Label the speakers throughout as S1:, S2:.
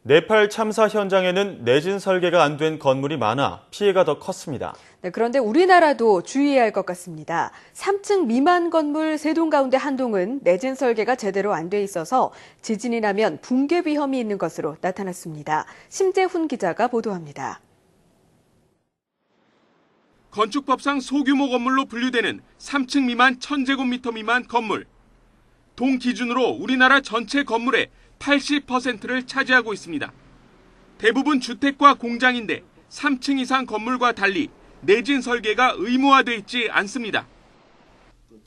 S1: 네팔 참사 현장에는 내진 설계가 안 된 건물이 많아 피해가 더 컸습니다.
S2: 네, 그런데 우리나라도 주의해야 할 것 같습니다. 3층 미만 건물 3동 가운데 1동은 내진 설계가 제대로 안 돼 있어서 지진이 나면 붕괴 위험이 있는 것으로 나타났습니다. 심재훈 기자가 보도합니다.
S3: 건축법상 소규모 건물로 분류되는 3층 미만 1000제곱미터 미만 건물. 동 기준으로 우리나라 전체 건물의 80%를 차지하고 있습니다. 대부분 주택과 공장인데 3층 이상 건물과 달리 내진 설계가 의무화돼 있지 않습니다.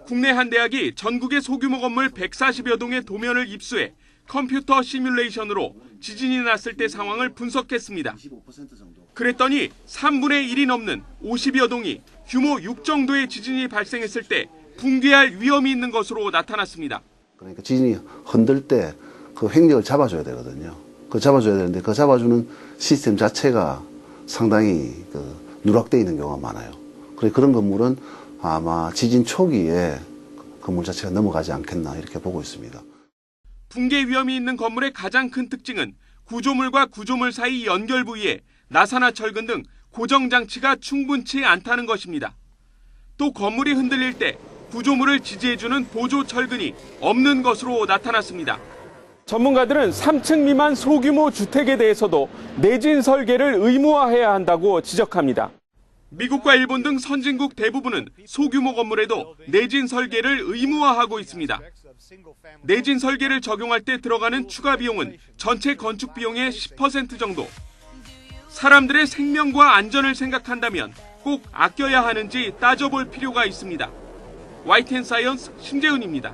S3: 국내 한 대학이 전국의 소규모 건물 140여 동의 도면을 입수해 컴퓨터 시뮬레이션으로 지진이 났을 때 상황을 분석했습니다. 그랬더니 3분의 1이 넘는 50여 동이 규모 6 정도의 지진이 발생했을 때 붕괴할 위험이 있는 것으로 나타났습니다.
S4: 그러니까 지진이 흔들 때 그 횡력을 잡아줘야 되거든요. 그 잡아줘야 되는데 그 잡아주는 시스템 자체가 상당히 누락되어 있는 경우가 많아요. 그래서 그런 건물은 아마 지진 초기에 건물 자체가 넘어가지 않겠나 이렇게 보고 있습니다.
S3: 붕괴 위험이 있는 건물의 가장 큰 특징은 구조물과 구조물 사이 연결 부위에 나사나 철근 등 고정 장치가 충분치 않다는 것입니다. 또 건물이 흔들릴 때 구조물을 지지해주는 보조 철근이 없는 것으로 나타났습니다.
S5: 전문가들은 3층 미만 소규모 주택에 대해서도 내진 설계를 의무화해야 한다고 지적합니다.
S3: 미국과 일본 등 선진국 대부분은 소규모 건물에도 내진 설계를 의무화하고 있습니다. 내진 설계를 적용할 때 들어가는 추가 비용은 전체 건축 비용의 10% 정도. 사람들의 생명과 안전을 생각한다면 꼭 아껴야 하는지 따져볼 필요가 있습니다. YTN 사이언스 심재훈입니다.